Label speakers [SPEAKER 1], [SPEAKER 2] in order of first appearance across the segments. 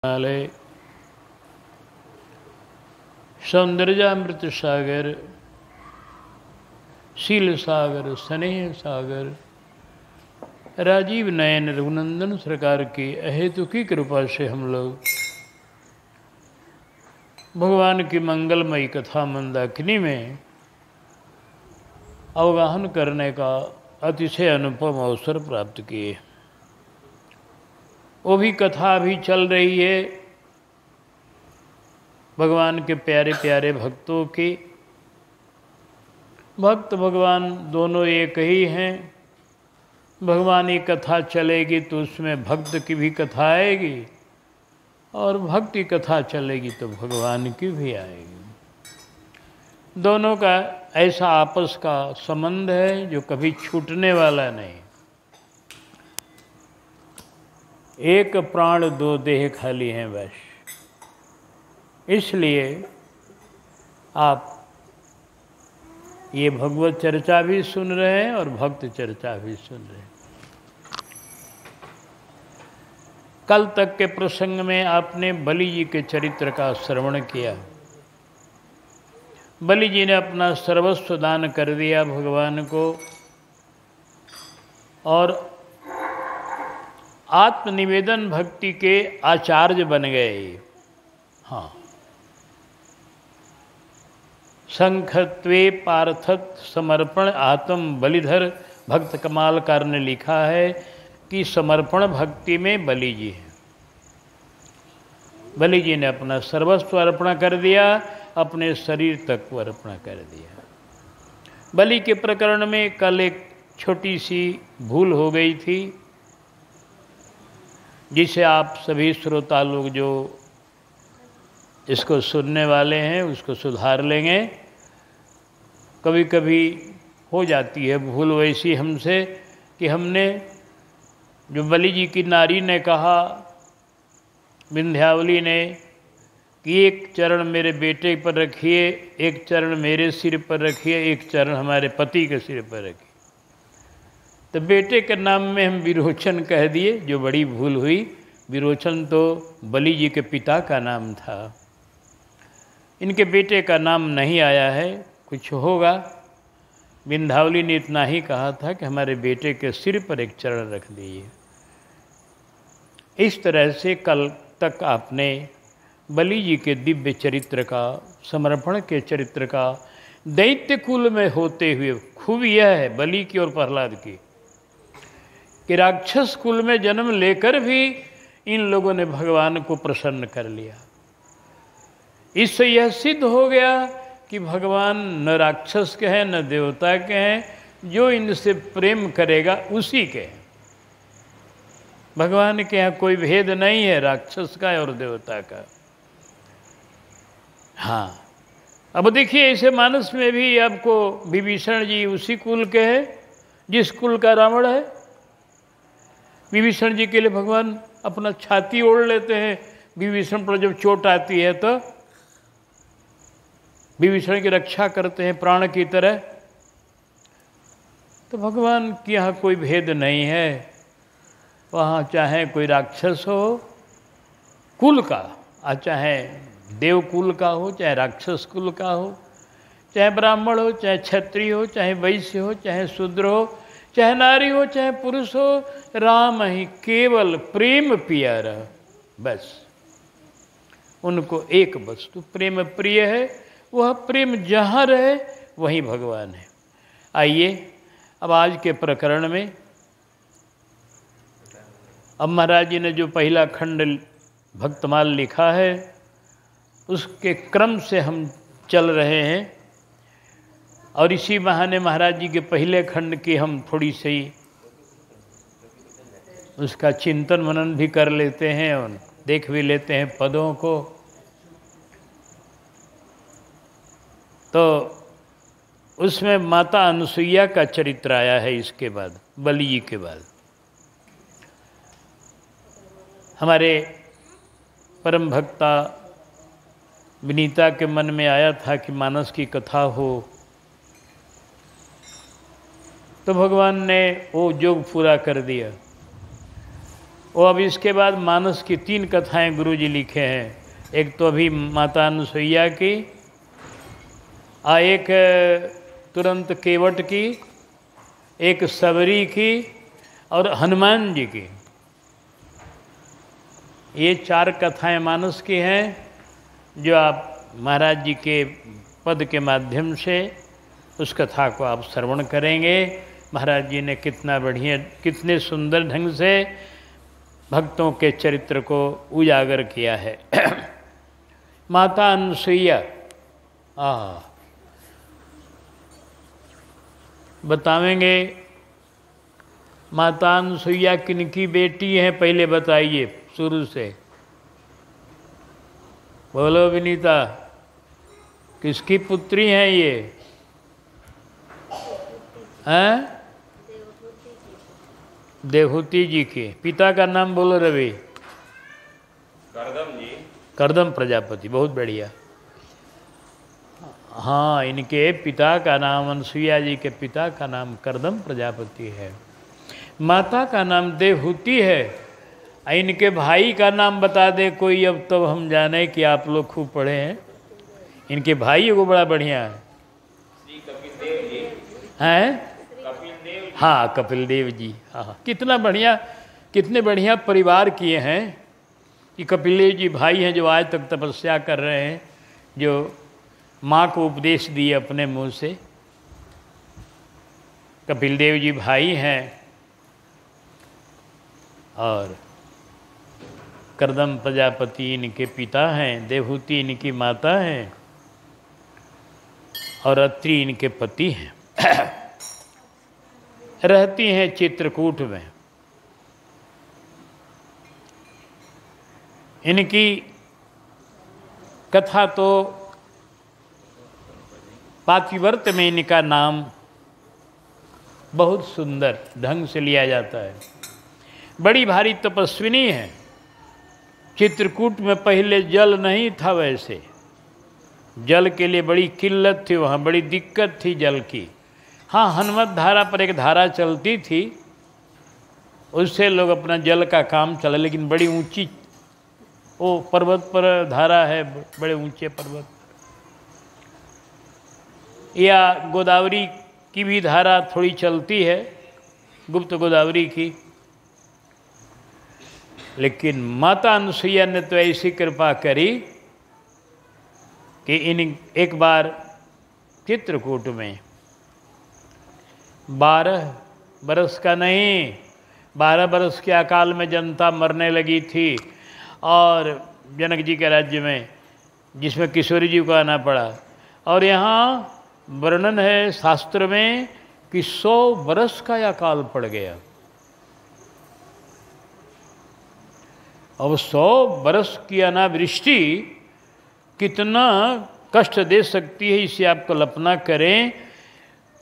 [SPEAKER 1] हिमालय सौंदर्यामृत सागर, शील सागर, स्नेह सागर, राजीव नयन रघुनंदन सरकार की अहेतु की कृपा से हम लोग भगवान की मंगलमयी कथा मंदाकिनी में अवगाहन करने का अतिशय अनुपम अवसर प्राप्त किए। वो भी कथा अभी चल रही है भगवान के प्यारे प्यारे भक्तों की। भक्त भगवान दोनों एक ही हैं। भगवान की कथा चलेगी तो उसमें भक्त की भी कथा आएगी और भक्त की कथा चलेगी तो भगवान की भी आएगी। दोनों का ऐसा आपस का संबंध है जो कभी छूटने वाला नहीं। एक प्राण दो देह खाली हैं बस। इसलिए आप ये भगवत चर्चा भी सुन रहे हैं और भक्त चर्चा भी सुन रहे हैं। कल तक के प्रसंग में आपने बलि जी के चरित्र का श्रवण किया। बलि जी ने अपना सर्वस्व दान कर दिया भगवान को और आत्मनिवेदन भक्ति के आचार्य बन गए। हाँ, संखत्वे पार्थत समर्पण आत्म बलिधर भक्त कमालकार ने लिखा है कि समर्पण भक्ति में बलि जी है। बलि जी ने अपना सर्वस्व अर्पण कर दिया, अपने शरीर तक को अर्पण कर दिया। बलि के प्रकरण में कल एक छोटी सी भूल हो गई थी जिसे आप सभी श्रोता लोग जो इसको सुनने वाले हैं उसको सुधार लेंगे। कभी कभी हो जाती है भूल वैसी हमसे कि हमने जो बलि जी की नारी ने कहा, विंध्यावली ने, कि एक चरण मेरे बेटे पर रखिए, एक चरण मेरे सिर पर रखिए, एक चरण हमारे पति के सिर पर रखिए, तो बेटे के नाम में हम विरोचन कह दिए, जो बड़ी भूल हुई। विरोचन तो बलि जी के पिता का नाम था। इनके बेटे का नाम नहीं आया है, कुछ होगा। विंध्यावली ने इतना ही कहा था कि हमारे बेटे के सिर पर एक चरण रख दीजिए। इस तरह से कल तक आपने बलि जी के दिव्य चरित्र का, समर्पण के चरित्र का, दैत्य कुल में होते हुए खूबी यह है बलि की और प्रहलाद की कि राक्षस कुल में जन्म लेकर भी इन लोगों ने भगवान को प्रसन्न कर लिया। इससे यह सिद्ध हो गया कि भगवान न राक्षस के हैं न देवता के हैं, जो इनसे प्रेम करेगा उसी के हैं। भगवान के यहाँ कोई भेद नहीं है राक्षस का और देवता का। हाँ, अब देखिए ऐसे मानस में भी आपको विभीषण जी उसी कुल के हैं जिस कुल का रावण है। विभीषण जी के लिए भगवान अपना छाती ओढ़ लेते हैं। विभीषण पर जब चोट आती है तो विभीषण की रक्षा करते हैं प्राण की तरह। तो भगवान के यहाँ कोई भेद नहीं है। वहाँ चाहे कोई राक्षस हो कुल का, चाहे देव कुल का हो, चाहे राक्षस कुल का हो, चाहे ब्राह्मण हो, चाहे क्षत्रिय हो, चाहे वैश्य हो, चाहे शूद्र हो, चाहे नारी हो, चाहे पुरुष हो, राम ही केवल प्रेम प्यारा। बस उनको एक वस्तु प्रेम प्रिय है। वह प्रेम जहाँ रहे वहीं भगवान है। आइए अब आज के प्रकरण में, अब महाराज जी ने जो पहला खंड भक्तमाल लिखा है उसके क्रम से हम चल रहे हैं और इसी बहाने महाराज जी के पहले खंड की हम थोड़ी सी उसका चिंतन मनन भी कर लेते हैं और देख भी लेते हैं पदों को। तो उसमें माता अनुसुईया का चरित्र आया है। इसके बाद बलि जी के बाद हमारे परम भक्ता विनीता के मन में आया था कि मानस की कथा हो, तो भगवान ने वो योग पूरा कर दिया। वो अब इसके बाद मानस की 3 कथाएं गुरुजी लिखे हैं। एक तो अभी माता अनुसुईया की, एक तुरंत केवट की, एक सबरी की और हनुमान जी की। ये 4 कथाएं मानस की हैं जो आप महाराज जी के पद के माध्यम से उस कथा को आप श्रवण करेंगे। महाराज जी ने कितना बढ़िया, कितने सुंदर ढंग से भक्तों के चरित्र को उजागर किया है। माता अनुसुईया बतावेंगे। माता अनुसुईया किनकी बेटी है, पहले बताइए शुरू से। बोलो विनीता, किसकी पुत्री हैं ये? हैं? देवहूति जी के। पिता का नाम बोलो रवि।
[SPEAKER 2] करदम जी।
[SPEAKER 1] करदम प्रजापति, बहुत बढ़िया। हाँ, इनके पिता का नाम, अनुसुईया जी के पिता का नाम करदम प्रजापति है। माता का नाम देवहूति है। इनके भाई का नाम बता दे कोई, अब तो हम जाने कि आप लोग खूब पढ़े हैं। इनके भाई को बड़ा बढ़िया है।
[SPEAKER 2] श्री कपिल देव जी
[SPEAKER 1] हैं? हाँ, कपिल देव जी। हाँ, कितना बढ़िया, कितने बढ़िया परिवार किए हैं कि कपिल देव जी भाई हैं जो आज तक तपस्या कर रहे हैं, जो माँ को उपदेश दिए अपने मुंह से। कपिल देव जी भाई हैं और करदम प्रजापति इनके पिता हैं, देवहूति इनकी माता हैं और अत्रि इनके पति हैं। रहती हैं चित्रकूट में। इनकी कथा तो पातिव्रत में इनका नाम बहुत सुंदर ढंग से लिया जाता है। बड़ी भारी तपस्विनी है। चित्रकूट में पहले जल नहीं था, वैसे जल के लिए बड़ी किल्लत थी, वहाँ बड़ी दिक्कत थी जल की। हाँ, हनुमत धारा पर एक धारा चलती थी, उससे लोग अपना जल का काम चला, लेकिन बड़ी ऊंची वो पर्वत पर धारा है, बड़े ऊंचे पर्वत। या गोदावरी की भी धारा थोड़ी चलती है, गुप्त गोदावरी की। लेकिन माता अनुसुईया ने तो ऐसी कृपा करी कि एक बार चित्रकूट में 12 बरस का नहीं, 12 बरस के अकाल में जनता मरने लगी थी, और जनक जी के राज्य में, जिसमें किशोरी जी को आना पड़ा। और यहाँ वर्णन है शास्त्र में कि 100 बरस का अकाल पड़ गया। अब 100 बरस की अनावृष्टि कितना कष्ट दे सकती है, इसे आप कल्पना करें।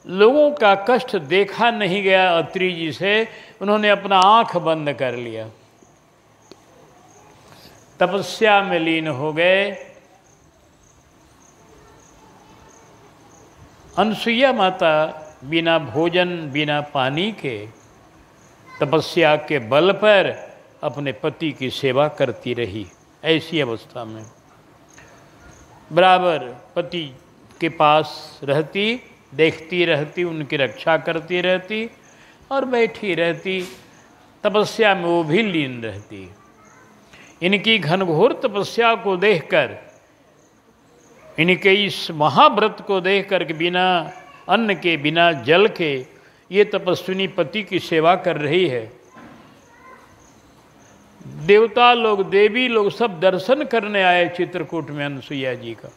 [SPEAKER 1] लोगों का कष्ट देखा नहीं गया अत्रि जी से, उन्होंने अपना आंख बंद कर लिया, तपस्या में लीन हो गए। अनुसुईया माता बिना भोजन बिना पानी के तपस्या के बल पर अपने पति की सेवा करती रही। ऐसी अवस्था में बराबर पति के पास रहती, देखती रहती, उनकी रक्षा करती रहती और बैठी रहती, तपस्या में वो भी लीन रहती। इनकी घनघोर तपस्या को देखकर, इनके इस महाव्रत को देखकर कि बिना अन्न के बिना जल के ये तपस्विनी पति की सेवा कर रही है, देवता लोग देवी लोग सब दर्शन करने आए चित्रकूट में अनुसुईया जी का।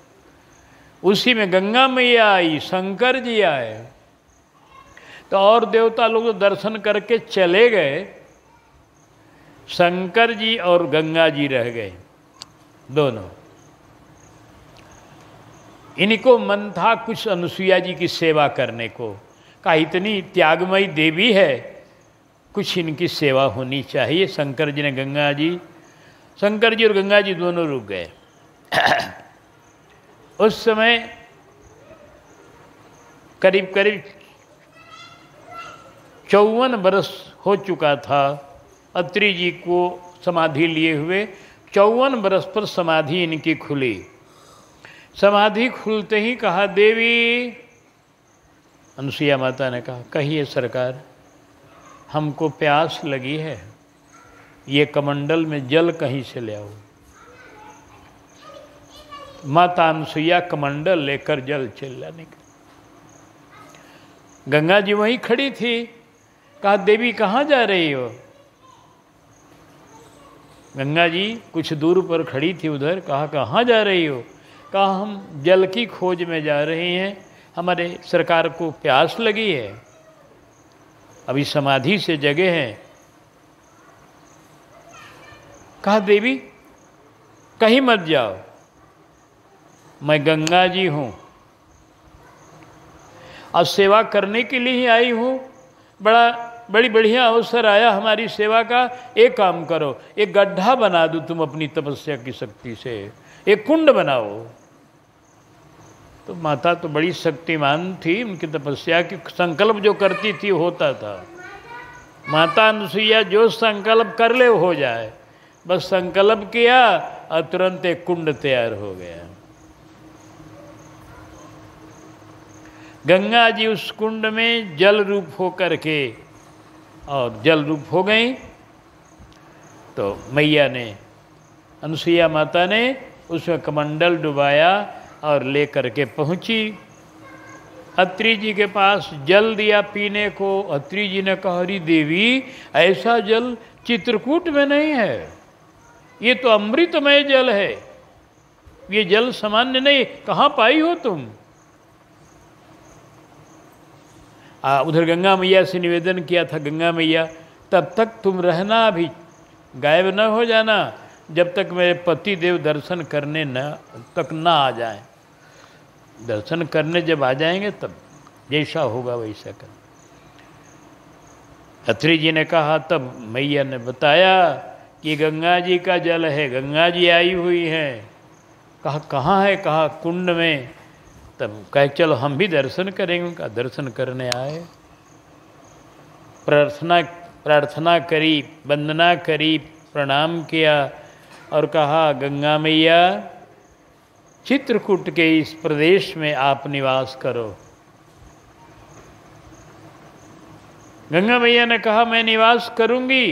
[SPEAKER 1] उसी में गंगा मैया आई, शंकर जी आए, तो और देवता लोग दर्शन करके चले गए, शंकर जी और गंगा जी रह गए दोनों। इनको मन था कुछ अनुसुईया जी की सेवा करने को, कहा इतनी त्यागमयी देवी है, कुछ इनकी सेवा होनी चाहिए। शंकर जी ने शंकर जी और गंगा जी दोनों रुक गए। उस समय करीब करीब 54 बरस हो चुका था अत्रि जी को समाधि लिए हुए 54 बरस पर समाधि इनकी खुली। समाधि खुलते ही कहा, देवी, अनुसुईया माता ने कहा, कहिए सरकार, हमको प्यास लगी है, ये कमंडल में जल कहीं से ले आओ। माता अनुसुईया कमंडल लेकर जल चिल्ला निकली। गंगा जी वहीं खड़ी थी। कहा, देवी कहाँ जा रही हो? गंगा जी कुछ दूर पर खड़ी थी उधर। कहा, कहाँ जा रही हो? कहा, हम जल की खोज में जा रहे हैं, हमारे सरकार को प्यास लगी है, अभी समाधि से जगे हैं। कहा, देवी कहीं मत जाओ, मैं गंगा जी हूँ, आज सेवा करने के लिए ही आई हूँ, बड़ी बढ़िया अवसर आया हमारी सेवा का। एक काम करो, एक गड्ढा बना दो तुम अपनी तपस्या की शक्ति से, एक कुंड बनाओ। तो माता तो बड़ी शक्तिमान थी, उनकी तपस्या की संकल्प जो करती थी होता था। माता अनुसुईया जो संकल्प कर ले हो जाए, बस संकल्प किया और तुरंत एक कुंड तैयार हो गया। गंगा जी उस कुंड में जल रूप हो करके और जल रूप हो गई। तो मैया ने, अनुसुईया माता ने उसमें कमंडल डुबाया और ले करके पहुंची। अत्रि जी के पास जल दिया पीने को। अत्रि जी ने कहा, अरे देवी, ऐसा जल चित्रकूट में नहीं है, ये तो अमृतमय जल है, ये जल सामान्य नहीं, कहाँ पाई हो तुम? उधर गंगा मैया से निवेदन किया था, गंगा मैया तब तक तुम रहना, अभी गायब न हो जाना, जब तक मेरे पति देव दर्शन करने तक ना आ जाएं। दर्शन करने जब आ जाएंगे तब जैसा होगा वैसा कर। अत्रि जी ने कहा, तब मैया ने बताया कि गंगा जी का जल है, गंगा जी आई हुई हैं। कहा, कहाँ है? कहा, कुंड में। तब कहे, चलो हम भी दर्शन करेंगे। उनका दर्शन करने आए, प्रार्थना करी, वंदना करी, प्रणाम किया और कहा, गंगा मैया, चित्रकूट के इस प्रदेश में आप निवास करो। गंगा मैया ने कहा, मैं निवास करूंगी,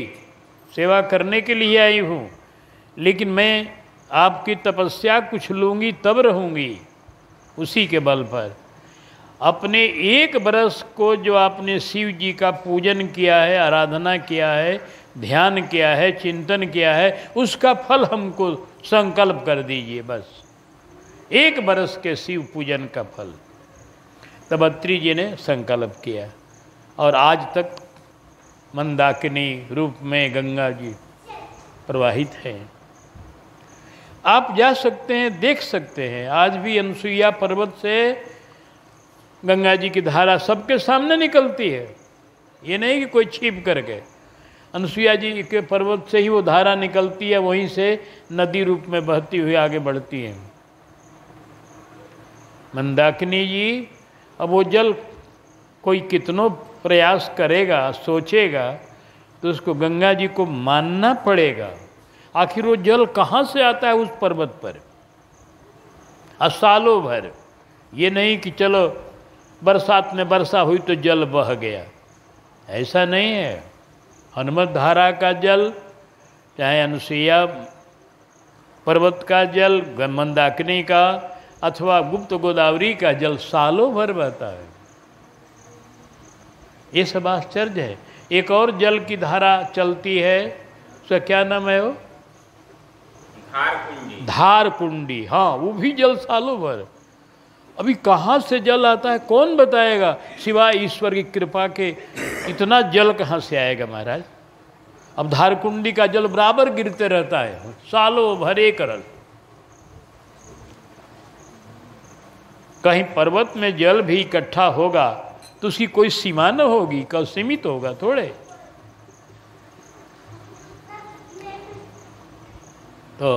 [SPEAKER 1] सेवा करने के लिए आई हूँ, लेकिन मैं आपकी तपस्या कुछ लूँगी तब रहूँगी, उसी के बल पर। अपने 1 बरस को जो आपने शिव जी का पूजन किया है, आराधना किया है, ध्यान किया है, चिंतन किया है, उसका फल हमको संकल्प कर दीजिए, बस 1 बरस के शिव पूजन का फल। तब अत्रि जी ने संकल्प किया और आज तक मंदाकिनी रूप में गंगा जी प्रवाहित हैं। आप जा सकते हैं, देख सकते हैं, आज भी अनुसुईया पर्वत से गंगा जी की धारा सबके सामने निकलती है। ये नहीं कि कोई छिप करके, अनुसुईया जी के पर्वत से ही वो धारा निकलती है, वहीं से नदी रूप में बहती हुई आगे बढ़ती है। मंदाकिनी जी, अब वो जल कोई कितनों प्रयास करेगा, सोचेगा, तो उसको गंगा जी को मानना पड़ेगा। आखिर वो जल कहाँ से आता है उस पर्वत पर? सालों भर। ये नहीं कि चलो बरसात में वर्षा हुई तो जल बह गया, ऐसा नहीं है। हनुमत धारा का जल, चाहे अनुसुईया पर्वत का जल, मंदाकिनी का अथवा गुप्त गोदावरी का जल सालों भर बहता है। ये सब आश्चर्य है। एक और जल की धारा चलती है, उसका क्या नाम है? वो धार कुंडी। हाँ, वो भी जल सालों भर। अभी कहाँ से जल आता है कौन बताएगा, सिवाय ईश्वर की कृपा के। इतना जल कहाँ से आएगा महाराज? अब धार कुंडी का जल बराबर गिरते रहता है, सालों भर एक रस। कहीं पर्वत में जल भी इकट्ठा होगा तो उसकी कोई सीमा न होगी, कब सीमित होगा थोड़े। तो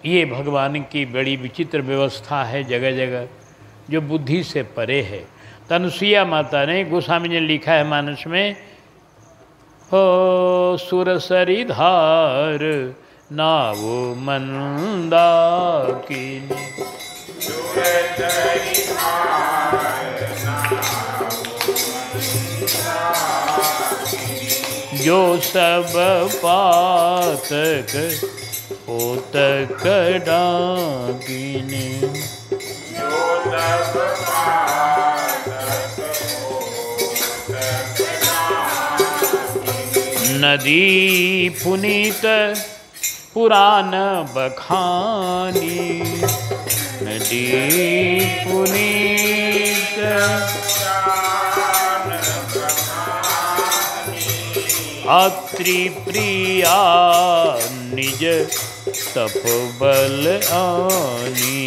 [SPEAKER 1] ये भगवान की बड़ी विचित्र व्यवस्था है जगह जगह, जो बुद्धि से परे है। अनुसुईया माता ने, गोस्वामी ने लिखा है मानस में, हो सुरसरी धार नावो मंदाकिनी। जो सब पातक पोतक डाकिनी। नदी पुनीत पुराण बखानी। नदी पुनीत अत्रि प्रिया निज तपबल आनी।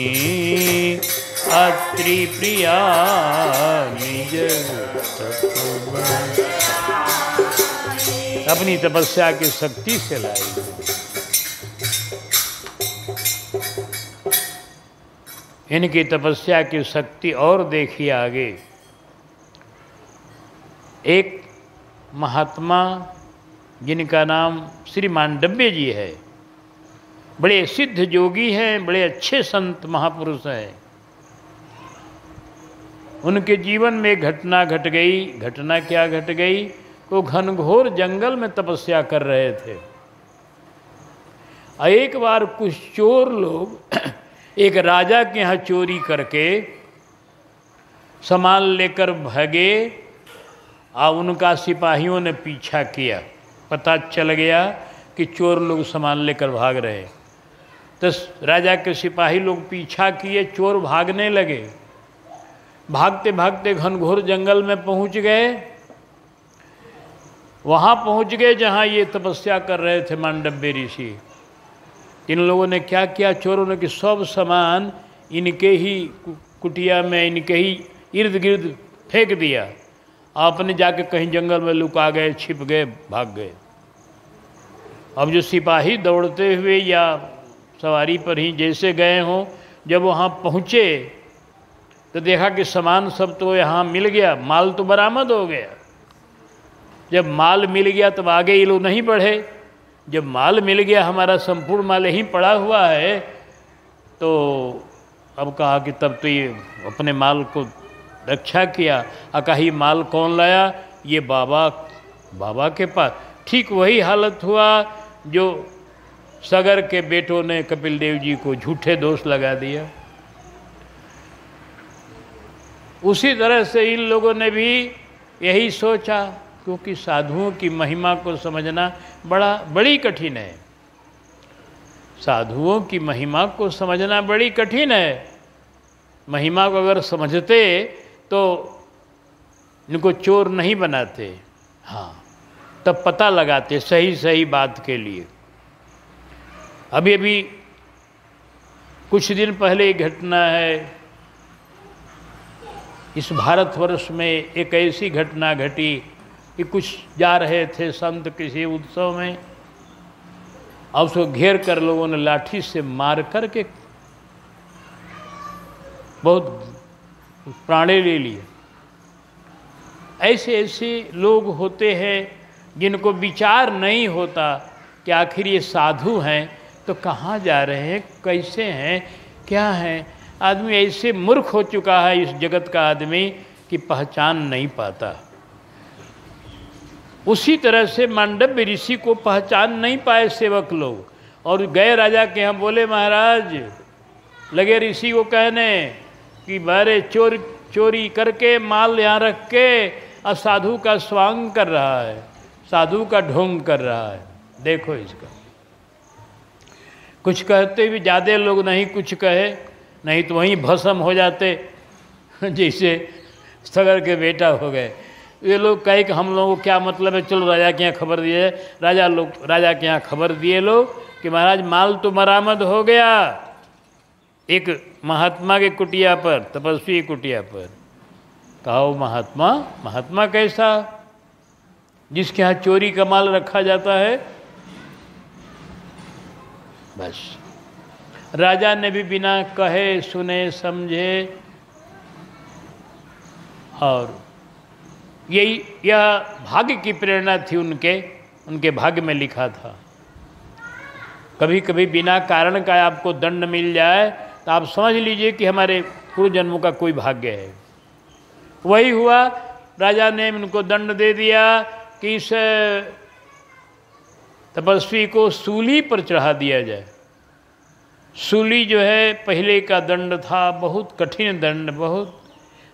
[SPEAKER 1] अत्रि प्रिया निज तपबल अपनी तपस्या की शक्ति से लाई। इनकी तपस्या की शक्ति और देखिए आगे। एक महात्मा जिनका नाम श्री मांडव्य जी है, बड़े सिद्ध योगी हैं, बड़े अच्छे संत महापुरुष हैं। उनके जीवन में घटना घट गई। घटना क्या घट गई? वो घनघोर जंगल में तपस्या कर रहे थे। एक बार कुछ चोर लोग एक राजा के यहाँ चोरी करके सामान लेकर भागे और उनका सिपाहियों ने पीछा किया। पता चल गया कि चोर लोग सामान लेकर भाग रहे। तो राजा के सिपाही लोग पीछा किए, चोर भागने लगे। भागते भागते घनघोर जंगल में पहुंच गए। वहाँ पहुँच गए जहाँ ये तपस्या कर रहे थे मांडव्य ऋषि। इन लोगों ने क्या किया? चोरों ने कि सब सामान इनके ही कुटिया में, इनके ही इर्द गिर्द फेंक दिया। आपने जाके कहीं जंगल में लुका गए, छिप गए, भाग गए। अब जो सिपाही दौड़ते हुए या सवारी पर ही जैसे गए हों, जब वहाँ पहुँचे तो देखा कि सामान सब तो यहाँ मिल गया, माल तो बरामद हो गया। जब माल मिल गया तब आगे ये लोग नहीं बढ़े। जब माल मिल गया, हमारा संपूर्ण माल यहीं पड़ा हुआ है, तो अब कहा कि तब तो ये अपने माल को रक्षा किया। कहा ये माल कौन लाया? ये बाबा के पास। ठीक वही हालत हुआ जो सगर के बेटों ने कपिल देव जी को झूठे दोष लगा दिया। उसी तरह से इन लोगों ने भी यही सोचा, क्योंकि साधुओं की महिमा को समझना बड़ी कठिन है। साधुओं की महिमा को समझना बड़ी कठिन है। महिमा को अगर समझते तो इनको चोर नहीं बनाते। हाँ, तब पता लगाते सही बात के लिए। अभी कुछ दिन पहले एक घटना है। इस भारतवर्ष में एक ऐसी घटना घटी कि कुछ जा रहे थे संत किसी उत्सव में, और उसको घेर कर लोगों ने लाठी से मार करके बहुत प्राणे ले लिए। ऐसे लोग होते हैं जिनको विचार नहीं होता कि आखिर ये साधु हैं तो कहाँ जा रहे हैं, कैसे हैं, क्या हैं। आदमी ऐसे मूर्ख हो चुका है इस जगत का आदमी कि पहचान नहीं पाता। उसी तरह से मांडव्य ऋषि को पहचान नहीं पाए सेवक लोग, और गए राजा के यहाँ। बोले महाराज, लगे ऋषि को कहने कि बारे चोरी करके माल यहाँ रख के और साधु का स्वांग कर रहा है, साधु का ढोंग कर रहा है। देखो इसका। कुछ कहते भी ज़्यादा लोग नहीं कुछ कहे, नहीं तो वहीं भस्म हो जाते जैसे सगर के बेटा हो गए। ये लोग कहे कि हम लोगों को क्या मतलब है, चलो राजा के यहाँ खबर दिए। राजा के यहाँ खबर दिए लोग कि महाराज माल तो बरामद हो गया एक महात्मा के कुटिया पर, तपस्वी कुटिया पर। कहो महात्मा कैसा, जिसके यहाँ चोरी का माल रखा जाता है? बस राजा ने भी बिना कहे सुने समझे और यह भाग्य की प्रेरणा थी, उनके भाग्य में लिखा था। कभी कभी बिना कारण का आपको दंड मिल जाए तो आप समझ लीजिए कि हमारे पूर्व जन्मों का कोई भाग्य है। वही हुआ, राजा ने उनको दंड दे दिया कि इस तपस्वी को सूली पर चढ़ा दिया जाए। सूली जो है पहले का दंड था, बहुत कठिन दंड, बहुत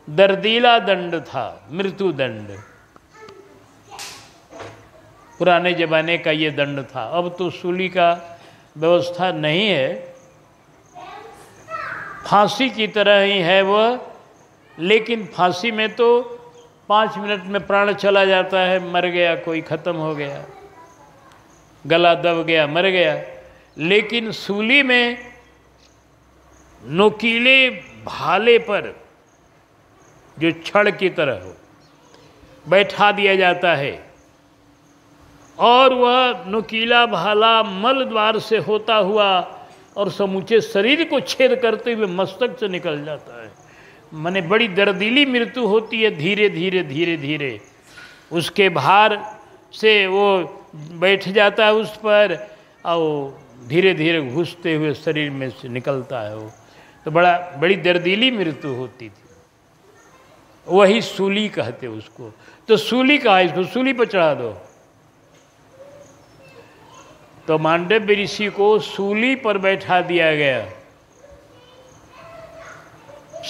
[SPEAKER 1] दर्दीला दंड था, मृत्यु दंड। पुराने जमाने का ये दंड था। अब तो सूली का व्यवस्था नहीं है, फांसी की तरह ही है वह, लेकिन फांसी में तो 5 मिनट में प्राण चला जाता है, मर गया कोई, खत्म हो गया, गला दब गया, मर गया। लेकिन सूली में नोकीले भाले पर जो छड़ की तरह हो बैठा दिया जाता है और वह नुकीला भाला मल द्वार से होता हुआ और समूचे शरीर को छेद करते हुए मस्तक से निकल जाता है। माने बड़ी दर्दीली मृत्यु होती है, धीरे धीरे धीरे धीरे उसके भार से वो बैठ जाता है उस पर और धीरे धीरे घुसते हुए शरीर में से निकलता है वो। तो बड़ी दर्दीली मृत्यु होती थी, वही सूली कहते उसको। तो सूली कहा, इसको सूली पर चढ़ा दो। तो मांडव्य ऋषि को सूली पर बैठा दिया गया।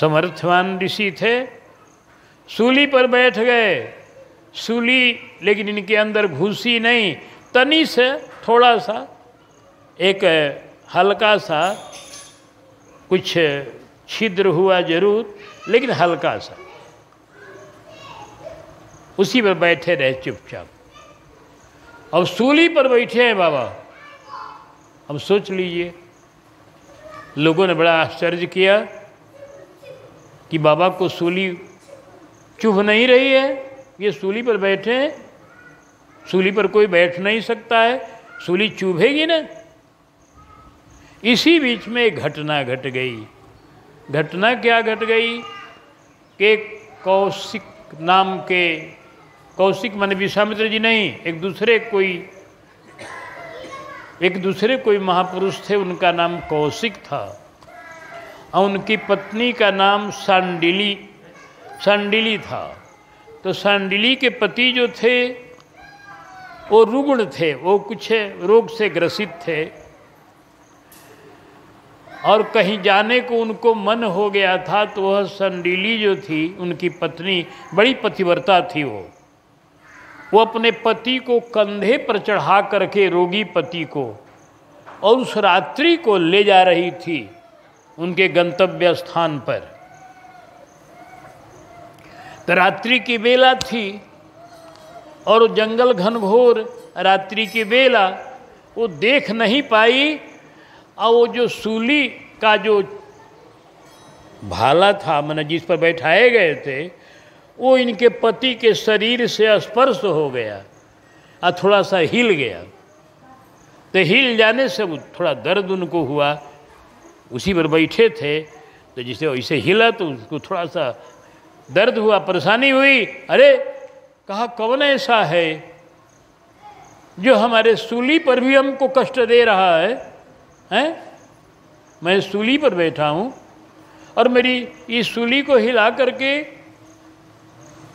[SPEAKER 1] समर्थवान ऋषि थे, सूली पर बैठ गए। सूली लेकिन इनके अंदर घुसी नहीं, तनी से थोड़ा सा एक हल्का सा कुछ छिद्र हुआ जरूर, लेकिन हल्का सा। उसी पर बैठे रहे चुपचाप। अब सूली पर बैठे हैं बाबा। अब सोच लीजिए, लोगों ने बड़ा आश्चर्य किया कि बाबा को सूली चुभ नहीं रही है, ये सूली पर बैठे हैं। सूली पर कोई बैठ नहीं सकता है, सूली चुभेगी ना। इसी बीच में एक घटना घट गई। घटना क्या घट गई कि कौशिक नाम के, कौशिक माने विश्वामित्र जी नहीं, एक दूसरे कोई महापुरुष थे, उनका नाम कौशिक था और उनकी पत्नी का नाम सांडिली था। तो सांडिली के पति जो थे वो रुग्ण थे, वो कुछ रोग से ग्रसित थे और कहीं जाने को उनको मन हो गया था। तो वह सांडिली जो थी उनकी पत्नी बड़ी पतिव्रता थी। वो अपने पति को कंधे पर चढ़ा करके, रोगी पति को, और उस रात्रि को ले जा रही थी उनके गंतव्य स्थान पर। तो रात्रि की बेला थी और जंगल घनघोर रात्रि की बेला, वो देख नहीं पाई और वो जो सूली का जो भाला था, मैंने जिस पर बैठाए गए थे, वो इनके पति के शरीर से स्पर्श हो गया और थोड़ा सा हिल गया। तो हिल जाने से थोड़ा दर्द उनको हुआ। उसी पर बैठे थे तो जिसे वैसे हिला तो उसको थोड़ा सा दर्द हुआ, परेशानी हुई। अरे कहा, कौन ऐसा है जो हमारे सूली पर भी हमको कष्ट दे रहा है? मैं सूली पर बैठा हूँ और मेरी इस सूली को हिला करके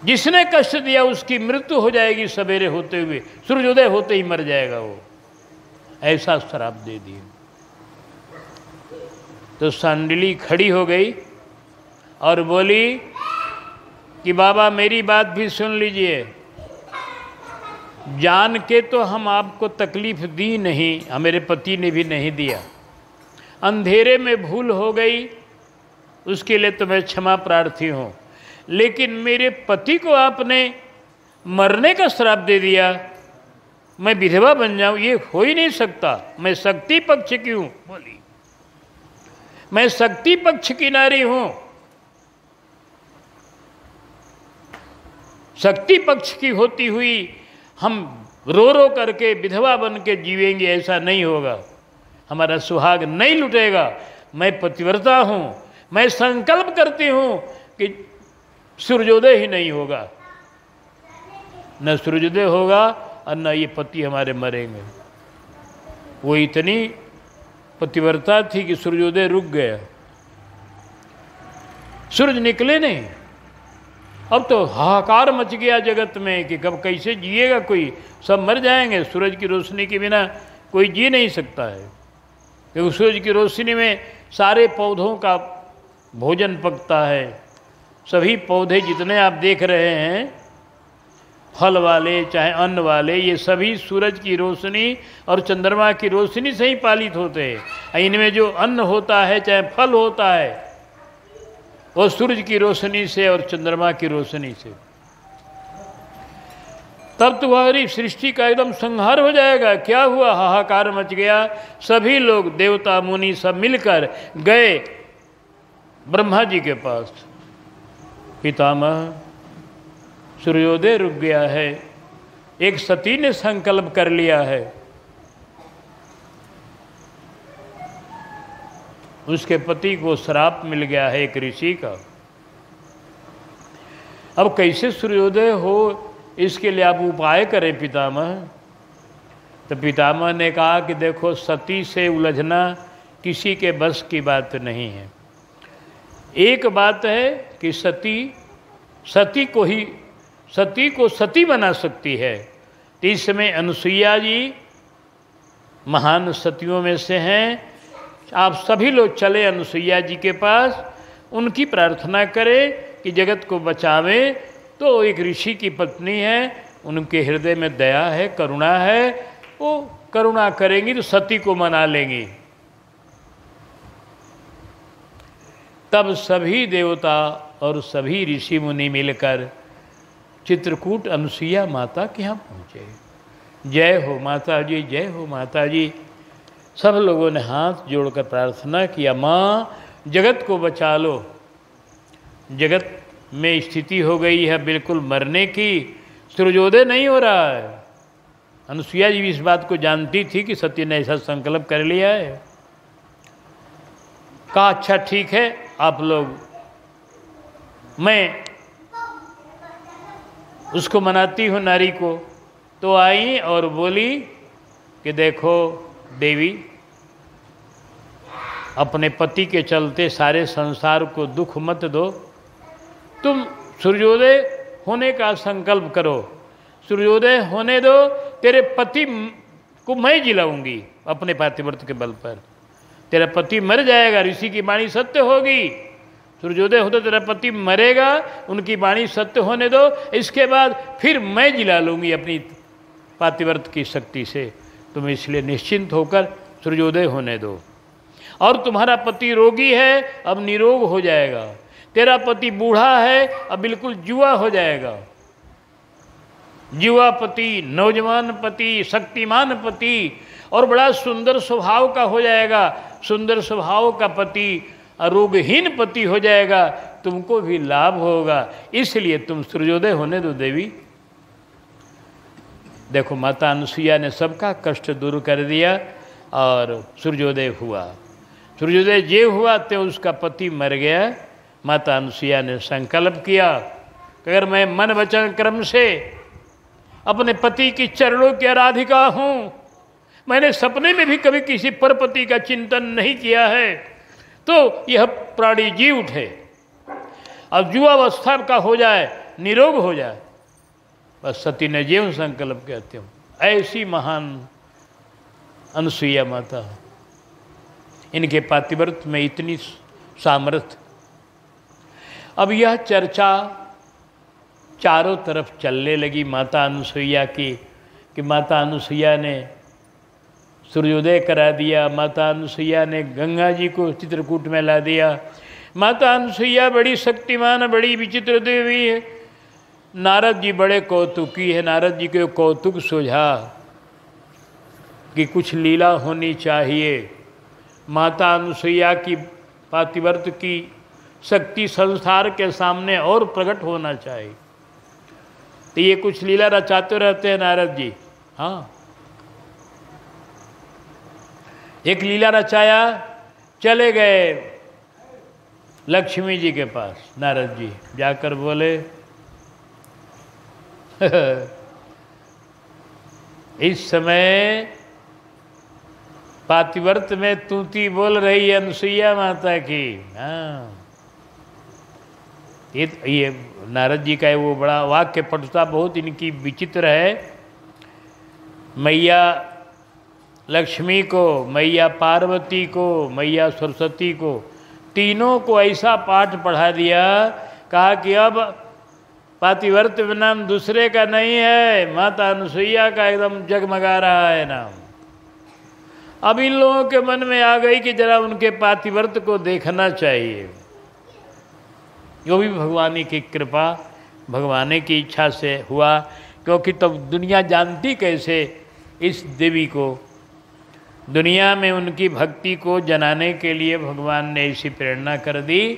[SPEAKER 1] जिसने कष्ट दिया उसकी मृत्यु हो जाएगी, सवेरे होते हुए, सूर्योदय होते ही मर जाएगा वो। ऐसा श्राप दे दिया। तो सांडिली खड़ी हो गई और बोली कि बाबा मेरी बात भी सुन लीजिए। जान के तो हम आपको तकलीफ दी नहीं, मेरे पति ने भी नहीं दिया, अंधेरे में भूल हो गई, उसके लिए तो मैं क्षमा प्रार्थी हूँ। लेकिन मेरे पति को आपने मरने का श्राप दे दिया, मैं विधवा बन जाऊं, ये हो ही नहीं सकता। मैं शक्ति पक्ष की हूँ, बोली, मैं शक्ति पक्ष की नारी हूँ, शक्ति पक्ष की होती हुई हम रो रो करके विधवा बन के जीवेंगे, ऐसा नहीं होगा, हमारा सुहाग नहीं लुटेगा। मैं पतिव्रता हूँ, मैं संकल्प करती हूँ कि सूर्योदय ही नहीं होगा, न सूर्योदय होगा और न ये पति हमारे मरेंगे। वो इतनी पतिव्रता थी कि सूर्योदय रुक गया, सूरज निकले नहीं। अब तो हाहाकार मच गया जगत में कि कब कैसे जिएगा कोई, सब मर जाएंगे। सूरज की रोशनी के बिना कोई जी नहीं सकता है, क्योंकि सूरज की रोशनी में सारे पौधों का भोजन पकता है। सभी पौधे जितने आप देख रहे हैं, फल वाले चाहे अन्न वाले, ये सभी सूरज की रोशनी और चंद्रमा की रोशनी से ही पालित होते हैं। इनमें जो अन्न होता है चाहे फल होता है, वो सूरज की रोशनी से और चंद्रमा की रोशनी से। तब तुम्हारी सृष्टि का एकदम संहार हो जाएगा। क्या हुआ? हाहाकार मच गया। सभी लोग देवता मुनि सब मिलकर गए ब्रह्मा जी के पास। पितामह, सूर्योदय रुक गया है, एक सती ने संकल्प कर लिया है, उसके पति को श्राप मिल गया है एक ऋषि का। अब कैसे सूर्योदय हो, इसके लिए आप उपाय करें पितामह। तो पितामह ने कहा कि देखो, सती से उलझना किसी के बस की बात नहीं है। एक बात है कि सती को सती बना सकती है। तो इस समय अनुसुईया जी महान सतियों में से हैं। आप सभी लोग चले अनुसुईया जी के पास, उनकी प्रार्थना करें कि जगत को बचावें। तो एक ऋषि की पत्नी है, उनके हृदय में दया है, करुणा है, वो करुणा करेंगी तो सती को मना लेंगी। तब सभी देवता और सभी ऋषि मुनि मिलकर चित्रकूट अनुसुईया माता के यहाँ पहुँचे। जय हो माता जी, जय हो माता जी। सब लोगों ने हाथ जोड़कर प्रार्थना किया, माँ जगत को बचा लो, जगत में स्थिति हो गई है बिल्कुल मरने की, सूर्योदय नहीं हो रहा है। अनुसुईया जी भी इस बात को जानती थी कि सती ने ऐसा संकल्प कर लिया है। कहा अच्छा ठीक है, आप लोग, मैं उसको मनाती हूँ नारी को। तो आई और बोली कि देखो देवी, अपने पति के चलते सारे संसार को दुख मत दो, तुम सूर्योदय होने का संकल्प करो, सूर्योदय होने दो, तेरे पति को मैं जिलाऊंगी अपने पातिव्रत के बल पर। तेरा पति मर जाएगा, ऋषि की वाणी सत्य होगी, सूर्योदय होता तेरा पति मरेगा, उनकी वाणी सत्य होने दो, इसके बाद फिर मैं जिला लूँगी अपनी पातिव्रत की शक्ति से। तुम इसलिए निश्चिंत होकर सूर्योदय होने दो। और तुम्हारा पति रोगी है, अब निरोग हो जाएगा। तेरा पति बूढ़ा है, अब बिल्कुल जुआ हो जाएगा। युवा पति, नौजवान पति, शक्तिमान पति और बड़ा सुंदर स्वभाव का हो जाएगा। सुंदर स्वभाव का पति रोगहीन पति हो जाएगा, तुमको भी लाभ होगा। इसलिए तुम सूर्योदय होने दो देवी। देखो माता अनुसुईया ने सबका कष्ट दूर कर दिया और सूर्योदय हुआ। सूर्योदय जे हुआ तो उसका पति मर गया। माता अनुसुईया ने संकल्प किया कि अगर मैं मन वचन क्रम से अपने पति की चरणों की आराधिका हूँ, मैंने सपने में भी कभी किसी परपति का चिंतन नहीं किया है, तो यह प्राणी जी उठे और युवावस्था का हो जाए, निरोग हो जाए। बस सती ने जीवन संकल्प कहते हो। ऐसी महान अनुसुईया माता, इनके पातिव्रत में इतनी सामर्थ्य। अब यह चर्चा चारों तरफ चलने लगी माता अनुसुईया की कि माता अनुसुईया ने सूर्योदय करा दिया, माता अनुसुईया ने गंगा जी को चित्रकूट में ला दिया। माता अनुसुईया बड़ी शक्तिमान, बड़ी विचित्र देवी है। नारद जी बड़े कौतुकी है। नारद जी को कौतुक सुझा कि कुछ लीला होनी चाहिए, माता अनुसुईया की पातिव्रत की शक्ति संसार के सामने और प्रकट होना चाहिए। तो ये कुछ लीला रचाते रहते हैं नारद जी। हाँ, एक लीला रचाया, चले गए लक्ष्मी जी के पास। नारद जी जाकर बोले इस समय पातिव्रत में तूती बोल रही है अनुसुईया माता की। हाँ, ये नारद जी का वो बड़ा वाक्य पटुता बहुत इनकी विचित्र है। मैया लक्ष्मी को, मैया पार्वती को, मैया सरस्वती को, तीनों को ऐसा पाठ पढ़ा दिया, कहा कि अब पातिव्रत नाम दूसरे का नहीं है, माता अनुसुईया का एकदम जगमगा रहा है नाम। अब इन लोगों के मन में आ गई कि जरा उनके पातिव्रत को देखना चाहिए। जो भी भगवान की कृपा, भगवान की इच्छा से हुआ, क्योंकि तब दुनिया जानती कैसे इस देवी को। दुनिया में उनकी भक्ति को जनाने के लिए भगवान ने ऐसी प्रेरणा कर दी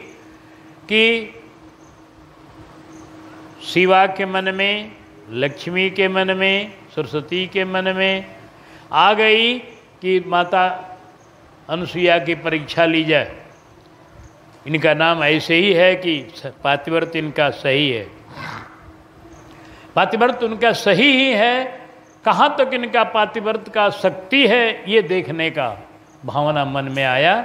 [SPEAKER 1] कि शिवा के मन में, लक्ष्मी के मन में, सरस्वती के मन में आ गई कि माता अनुसुईया की परीक्षा ली जाए। इनका नाम ऐसे ही है कि पातिव्रत इनका सही है, पातिव्रत उनका सही ही है। कहाँ तक इनका पातिव्रत का शक्ति है ये देखने का भावना मन में आया।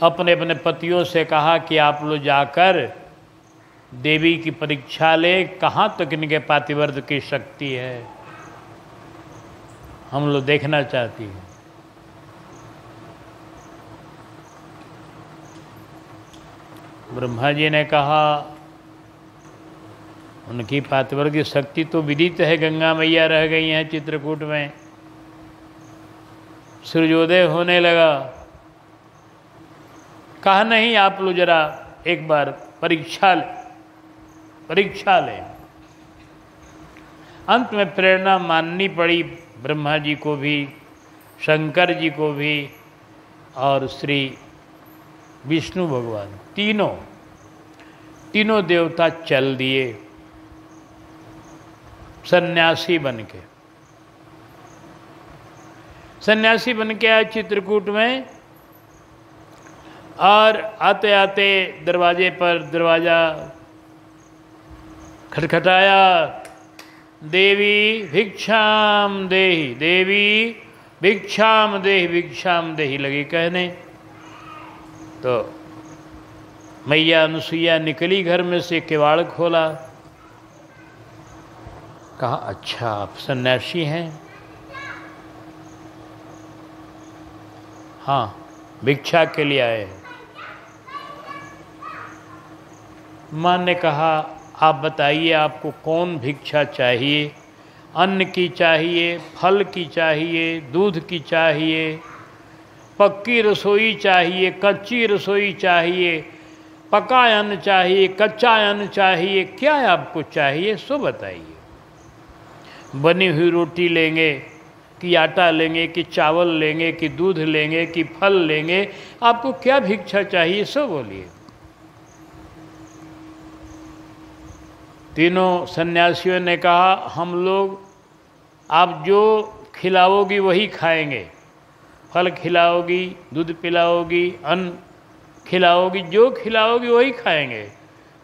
[SPEAKER 1] अपने अपने पतियों से कहा कि आप लोग जाकर देवी की परीक्षा ले, कहाँ तक इनके पातिव्रत की शक्ति है, हम लोग देखना चाहती हैं। ब्रह्मा जी ने कहा उनकी पातिव्रत की शक्ति तो विदित है, गंगा मैया रह गई हैं चित्रकूट में। सूर्योदय होने लगा, कहा नहीं आप लोग जरा एक बार परीक्षा लें। अंत में प्रेरणा माननी पड़ी ब्रह्मा जी को भी, शंकर जी को भी और श्री विष्णु भगवान, तीनों देवता चल दिए सन्यासी बनके। सन्यासी बनके आए चित्रकूट में, और आते आते दरवाजे पर दरवाजा खटखटाया, देवी भिक्षाम देहि, देवी भिक्षाम देहि, भिक्षाम देहि लगी कहने। तो मैया अनुसुईया निकली घर में से, किवाड़ खोला, कहा अच्छा आप सन्यासी हैं? हाँ, भिक्षा के लिए आए हैं। माँ ने कहा आप बताइए आपको कौन भिक्षा चाहिए? अन्न की चाहिए, फल की चाहिए, दूध की चाहिए, पक्की रसोई चाहिए, कच्ची रसोई चाहिए, पका अन्न चाहिए, कच्चा अन्न चाहिए, क्या आपको चाहिए सो बताइए। बनी हुई रोटी लेंगे कि आटा लेंगे कि चावल लेंगे कि दूध लेंगे कि फल लेंगे, आपको क्या भिक्षा चाहिए सो बोलिए। तीनों सन्यासियों ने कहा हम लोग आप जो खिलाओगी वही खाएंगे, फल खिलाओगी, दूध पिलाओगी, अन्न खिलाओगी, जो खिलाओगी वही खाएंगे,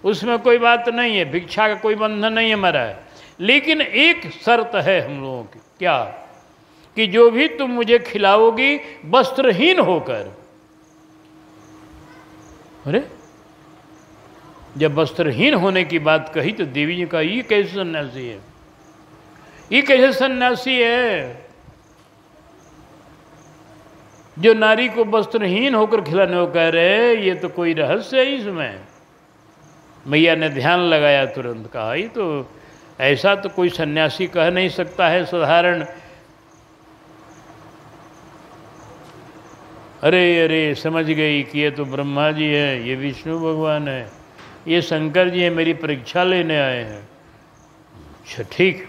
[SPEAKER 1] उसमें कोई बात नहीं है, भिक्षा का कोई बंधन नहीं हमारा है। लेकिन एक शर्त है हम लोगों की, क्या? कि जो भी तुम मुझे खिलाओगी वस्त्रहीन होकर। अरे जब वस्त्रहीन होने की बात कही तो देवी जी का ये कैसे सन्यासी है, ये कैसे सन्यासी है जो नारी को वस्त्रहीन होकर खिलाने को कह रहे? ये तो कोई रहस्य है इसमें। मैया ने ध्यान लगाया, तुरंत कहा ये तो ऐसा तो कोई सन्यासी कह नहीं सकता है साधारण। अरे समझ गई कि ये तो ब्रह्मा जी हैं, ये विष्णु भगवान है, ये शंकर जी हैं, मेरी परीक्षा लेने आए हैं। अच्छा ठीक।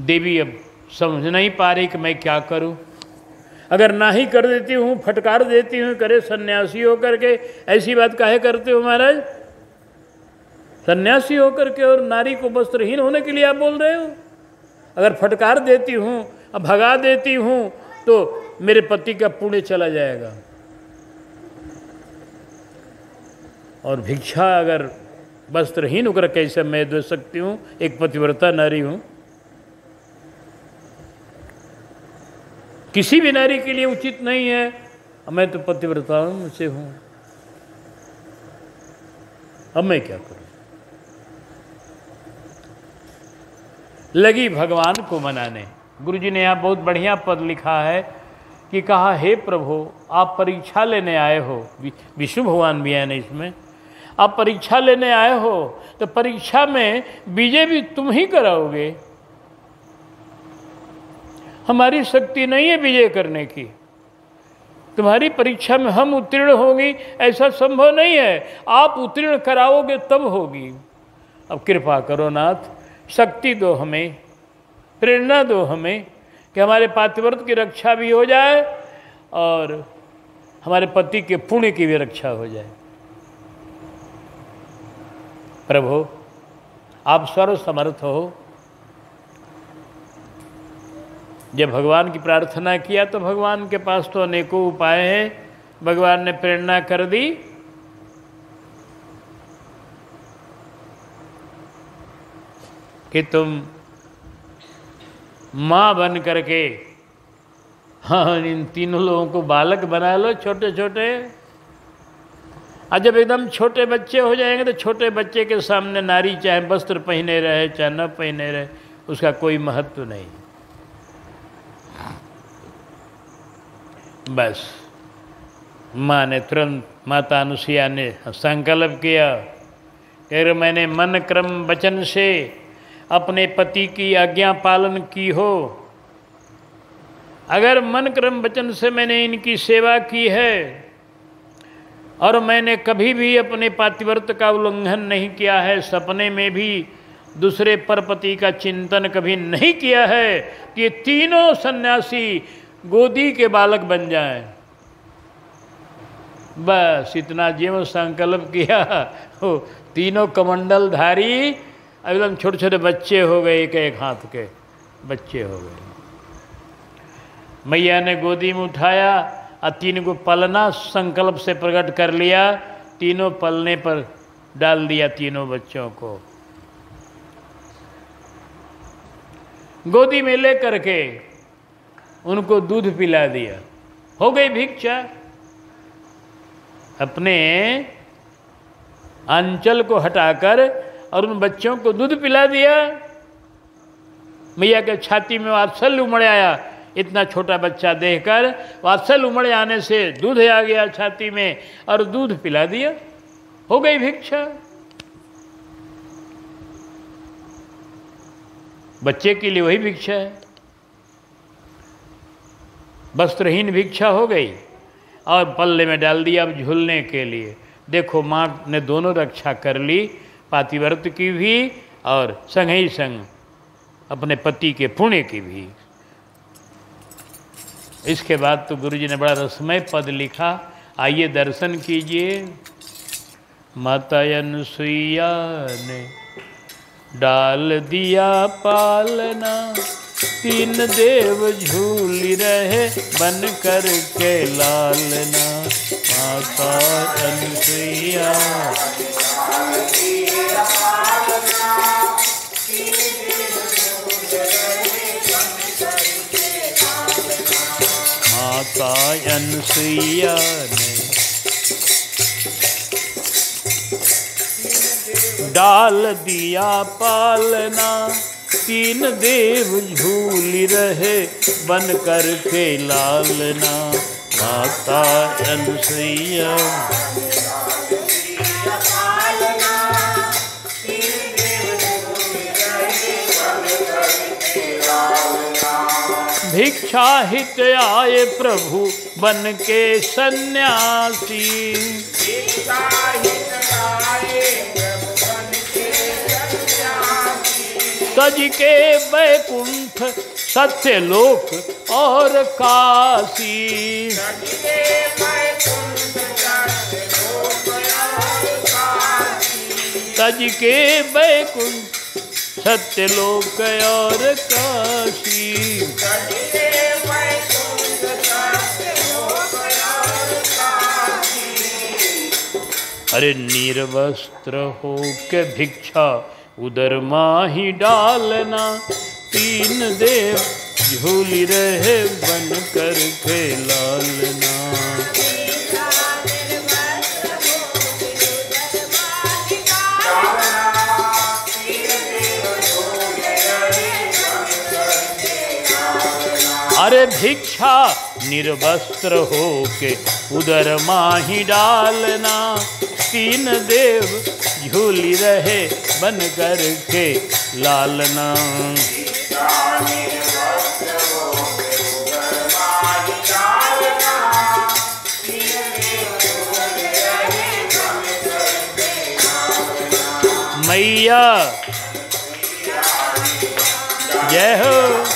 [SPEAKER 1] देवी अब समझ नहीं पा रही कि मैं क्या करूं। अगर ना ही कर देती हूँ, फटकार देती हूँ, करे सन्यासी होकर के ऐसी बात काहे करते हो महाराज? सन्यासी होकर के और नारी को वस्त्रहीन होने के लिए आप बोल रहे हो? अगर फटकार देती हूँ, अब भगा देती हूँ तो मेरे पति का पुण्य चला जाएगा, और भिक्षा अगर वस्त्रहीन होकर कैसे मैं दे सकती हूँ? एक पतिव्रता नारी हूँ। किसी भी नारी के लिए उचित नहीं है। मैं तो पतिव्रताओं में से हूँ, अब मैं क्या करूँ? लगी भगवान को मनाने। गुरु जी ने यहाँ बहुत बढ़िया पद लिखा है कि कहा, हे प्रभु आप परीक्षा लेने आए हो। विष्णु भगवान भी है ना इसमें। आप परीक्षा लेने आए हो तो परीक्षा में विजय भी तुम ही कराओगे। हमारी शक्ति नहीं है विजय करने की। तुम्हारी परीक्षा में हम उत्तीर्ण होंगी ऐसा संभव नहीं है। आप उत्तीर्ण कराओगे तब होगी। अब कृपा करो नाथ, शक्ति दो हमें, प्रेरणा दो हमें कि हमारे पातिव्रत की रक्षा भी हो जाए और हमारे पति के पुण्य की भी रक्षा हो जाए। प्रभु आप सर्व समर्थ हो। जब भगवान की प्रार्थना किया तो भगवान के पास तो अनेकों उपाय हैं। भगवान ने प्रेरणा कर दी कि तुम माँ बन करके हाँ इन तीनों लोगों को बालक बना लो, छोटे छोटे। और जब एकदम छोटे बच्चे हो जाएंगे तो छोटे बच्चे के सामने नारी चाहे वस्त्र पहने रहे चाहे न पहने रहे, उसका कोई महत्व नहीं। बस माँ ने तुरंत, माता अनुसुईया ने संकल्प किया कि मैंने मन क्रम वचन से अपने पति की आज्ञा पालन की हो। अगर मन क्रम वचन से मैंने इनकी सेवा की है और मैंने कभी भी अपने पातिव्रत का उल्लंघन नहीं किया है, सपने में भी दूसरे परपति का चिंतन कभी नहीं किया है, कि तीनों सन्यासी गोदी के बालक बन जाएं। बस इतना जीव संकल्प किया हो, तीनों कमंडलधारी एकदम छोटे छोटे बच्चे हो गए, एक एक हाथ के बच्चे हो गए। मैया ने गोदी में उठाया और तीन को पलना संकल्प से प्रकट कर लिया। तीनों पलने पर डाल दिया तीनों बच्चों को। गोदी में ले करके उनको दूध पिला दिया। हो गई भिक्षा। अपने अंचल को हटाकर और उन बच्चों को दूध पिला दिया। मैया के छाती में वात्सल्य उमड़ आया। इतना छोटा बच्चा देखकर वात्सल्य उमड़ आने से दूध आ गया छाती में और दूध पिला दिया। हो गई भिक्षा। बच्चे के लिए वही भिक्षा है। वस्त्रहीन भिक्षा हो गई और पल्ले में डाल दिया अब झूलने के लिए। देखो माँ ने दोनों रक्षा कर ली, पातिव्रत की भी और संग ही संग अपने पति के पुण्य की भी। इसके बाद तो गुरु जी ने बड़ा रसमय पद लिखा, आइए दर्शन कीजिए। माता अनुसुईया ने डाल दिया पालना, तीन देव झूली रहे बन कर के लालना। माता अनुसुईया माता अनुसुईया ने डाल दिया पालना, तीन देव झूली रहे बन कर के लालना। माता अनुसुईया भिक्षा हित आए प्रभु बन के सन्यासी। तज के बैकुंठ सत्यलोक और काशी। तज के बैकुंठ सत्यलोक और काशी। अरे निर्वस्त्र हो के भिक्षा उदर माही डालना, तीन देव झूली रहे बन कर के लालना। अरे भिक्षा निर्वस्त्र हो के उदर माही डालना, तीन देव झूली रहे बन कर के लालना। मैया जय हो।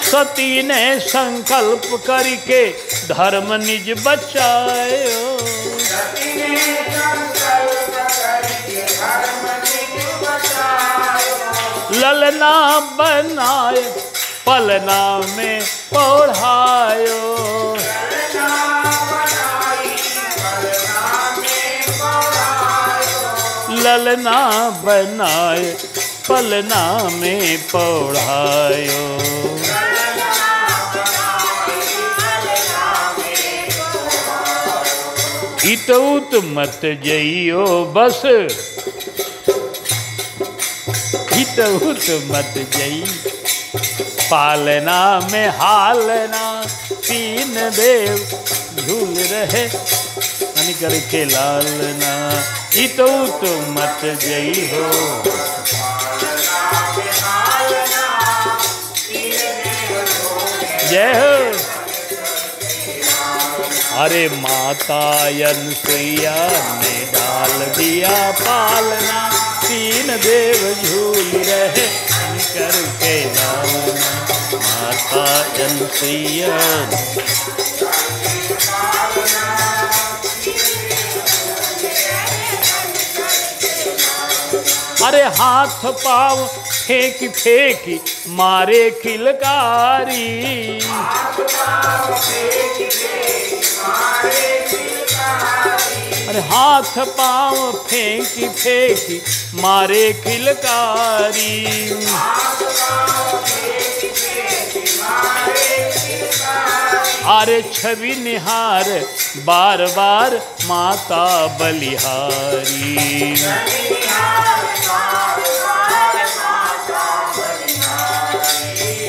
[SPEAKER 1] सती ने संकल्प करके धर्म निज बचायो, ललना बनाए पलना में पढ़ायो। ललना बनाए पलना में पढ़ायो। हितऊत मत जइयो बस, हितऊत मत जई पालना में हालना, तीन देव झूल रहे मन करके लालना। हितऊत मत जई हो, जय हो। अरे माता अनसुईया ने डाल दिया पालना, तीन देव झूल रहे करके लालना। माता अनसुईया अरे हाथ पाँव फेंक फेंक मारे किलकारी, अरे हाथ पाँव फेंक फेंक मारे किलकारी। अरे छवि निहार बार बार माता बलिहारी,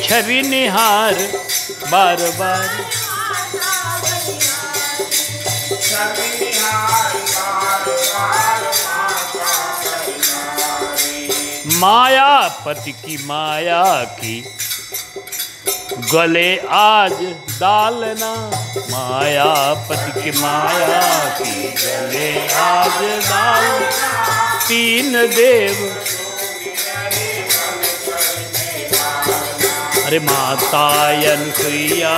[SPEAKER 1] छवि निहार बार बार। माया पति की माया की गले आज डालना, माया पति की माया की गले आज डालना, तीन देव। अरे माता अनसुईया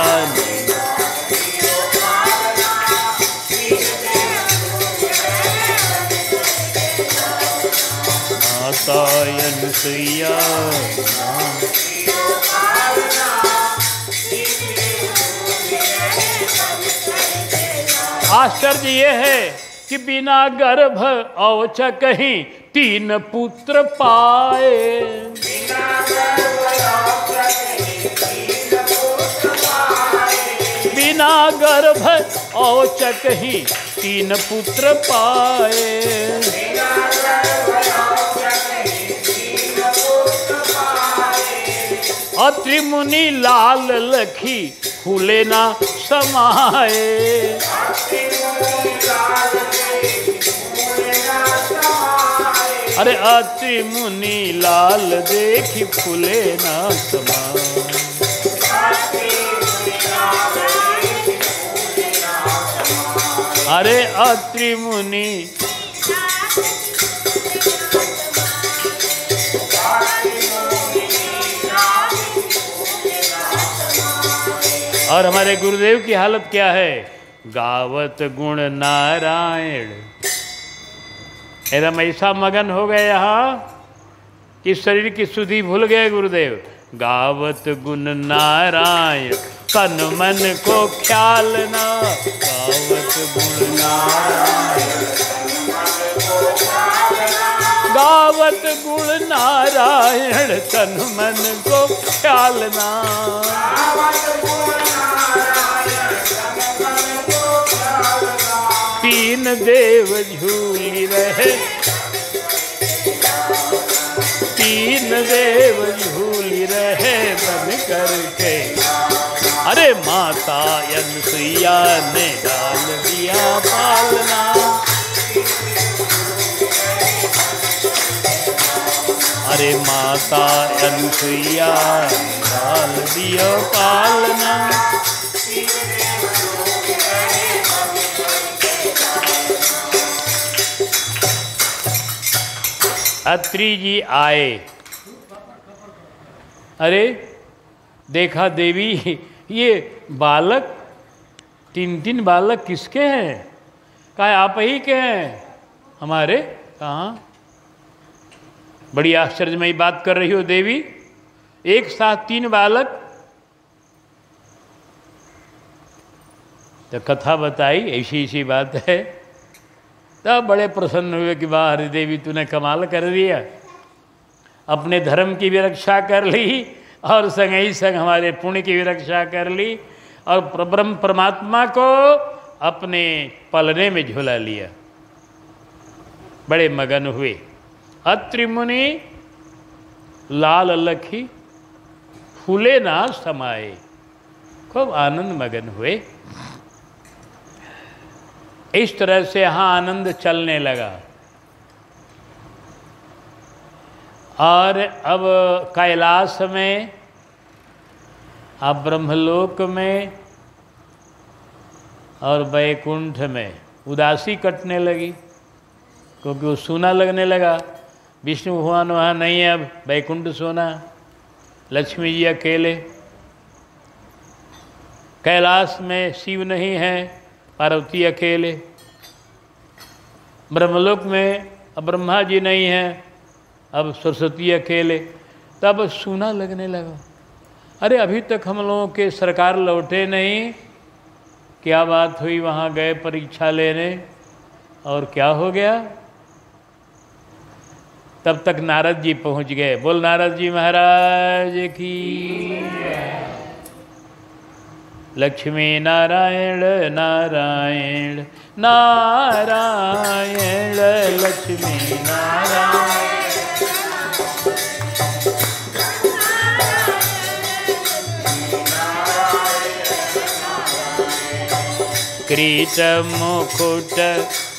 [SPEAKER 1] माता अनसुईया। आश्चर्य ये है कि बिना गर्भ औचक ही तीन पुत्र पाए, बिना गर्भ औचक ही तीन पुत्र पाए। अत्रि मुनि लाल लखी फूले ना समाए, अरे अत्रि मुनि लाल देखी फूले ना समाए। अरे अत्रि मुनि और हमारे गुरुदेव की हालत क्या है? गावत गुण नारायण। एकदम ऐसा मगन हो गए यहाँ कि शरीर की सुधि भूल गए गुरुदेव। गावत गुण नारायण तन मन को ख्याल ना। गावत गुण नारायण गावत गुण नारायण तन मन को ख्याल ना। तीन देव झूली रहे तीन देव झूली रहे बन करके। अरे माता अनसुईया ने डाल दिया पालना। अरे माता अनसुईया डाल दिया पालना। अत्रि जी आए। अरे देखा देवी ये बालक तीन तीन बालक किसके हैं? कहा आप ही के हैं। हमारे कहाँ? बड़ी आश्चर्यमयी बात कर रही हो देवी, एक साथ तीन बालक। तो कथा बताई ऐसी ऐसी बात है। तब बड़े प्रसन्न हुए कि वाह हरि देवी तूने कमाल कर दिया, अपने धर्म की भी रक्षा कर ली और संग ही संग हमारे पुण्य की भी रक्षा कर ली और ब्रह्म परमात्मा को अपने पलने में झुला लिया। बड़े मगन हुए। अत्रि मुनि लाल लखी फूले ना समाये, खूब आनंद मगन हुए। इस तरह से यहाँ आनंद चलने लगा। और अब कैलाश में, अब ब्रह्मलोक में और वैकुंठ में उदासी कटने लगी, क्योंकि वो सूना लगने लगा। विष्णु भगवान वहाँ नहीं है, अब वैकुंठ सोना, लक्ष्मी जी अकेले। कैलाश में शिव नहीं है, पार्वती अकेले। ब्रह्मलोक में अब ब्रह्मा जी नहीं हैं, अब सरस्वती अकेले। तब सूना लगने लगा। अरे अभी तक हम लोगों के सरकार लौटे नहीं, क्या बात हुई? वहाँ गए परीक्षा लेने और क्या हो गया? तब तक नारद जी पहुँच गए। बोल नारद जी महाराज की। लक्ष्मी नारायण नारायण नारायण लक्ष्मी नारायण। कृत मुकुट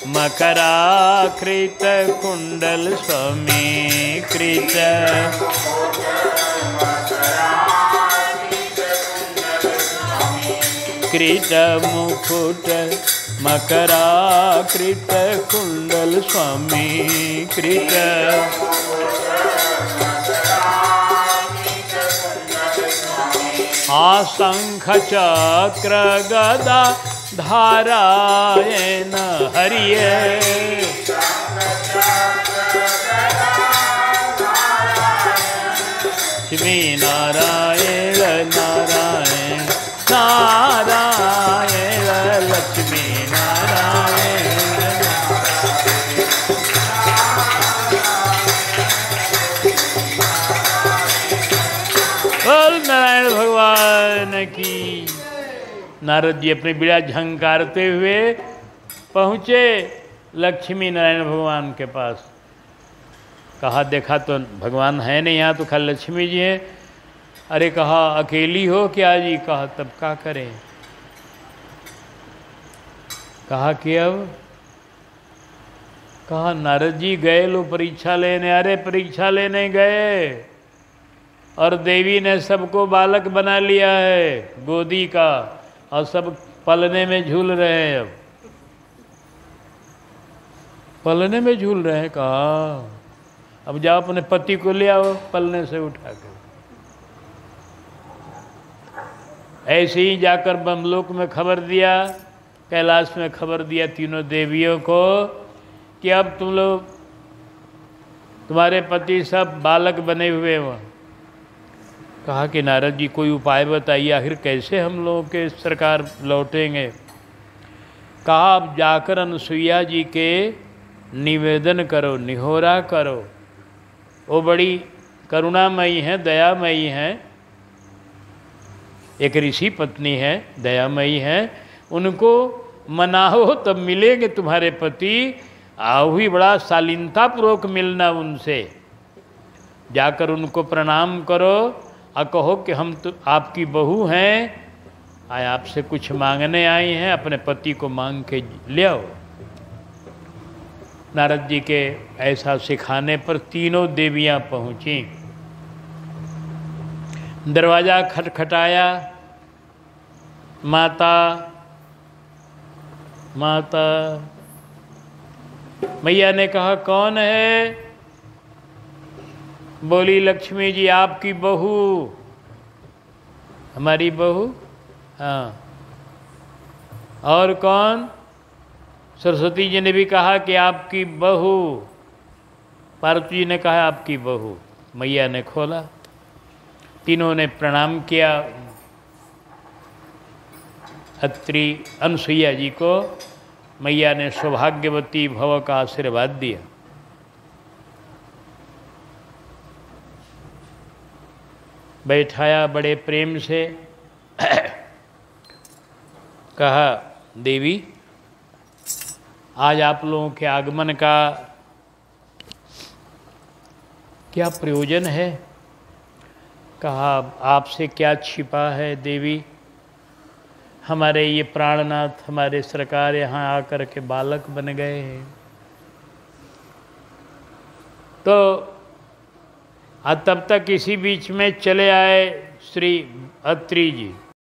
[SPEAKER 1] मकराकृत कुंडल स्वामी कृत कृत मुकुट मकराकृत कुंडल स्वामी कृत आशंख चक्र गदा धारायण हरिये। श्री नारायण नारायण नारायण लक्ष्मी नारायण। बोल नारायण भगवान की। नारद जी अपनी बीड़ा झंकारते हुए पहुँचे लक्ष्मी नारायण भगवान के पास। कहा देखा तो भगवान है नहीं यहाँ, तो खाली लक्ष्मी जी हैं। अरे कहा अकेली हो क्या जी? कहा तब क्या करें? कहा कि अब कहा नारद जी गए लो परीक्षा लेने। अरे परीक्षा लेने गए और देवी ने सबको बालक बना लिया है गोदी का, और सब पलने में झूल रहे हैं। अब पलने में झूल रहे हैं। कहा अब जाओ अपने पति को ले आओ पलने से उठा कर। ऐसे ही जाकर ब्रह्मलोक में खबर दिया, कैलाश में खबर दिया तीनों देवियों को कि अब तुम लोग तुम्हारे पति सब बालक बने हुए हैं। कहा कि नारद जी कोई उपाय बताइए, आखिर कैसे हम लोगों के सरकार लौटेंगे। कहा आप जाकर अनुसुईया जी के निवेदन करो, निहोरा करो, वो बड़ी करुणामयी हैं, दयामयी हैं, एक ऋषि पत्नी है, दयामयी हैं, उनको मनाओ तब मिलेंगे तुम्हारे पति। आओ ही बड़ा शालीनतापूर्वक मिलना उनसे, जाकर उनको प्रणाम करो और कहो कि हम तो आपकी बहू हैं, आए आपसे कुछ मांगने आई हैं, अपने पति को मांग के ले आओ। नारद जी के ऐसा सिखाने पर तीनों देवियां पहुंची। दरवाज़ा खटखटाया, माता माता मैया ने कहा कौन है? बोली लक्ष्मी जी आपकी बहू। हमारी बहू? हाँ। और कौन? सरस्वती जी ने भी कहा कि आपकी बहू। पार्वती जी ने कहा आपकी बहू। मैया ने खोला, तीनों ने प्रणाम किया अत्रि अनुसुईया जी को। मैया ने सौभाग्यवती भव का आशीर्वाद दिया। बैठाया बड़े प्रेम से, कहा देवी आज आप लोगों के आगमन का क्या प्रयोजन है? कहा आपसे क्या छिपा है देवी, हमारे ये प्राणनाथ हमारे सरकार यहाँ आकर के बालक बन गए हैं। तो तब तक इसी बीच में चले आए श्री अत्रि जी।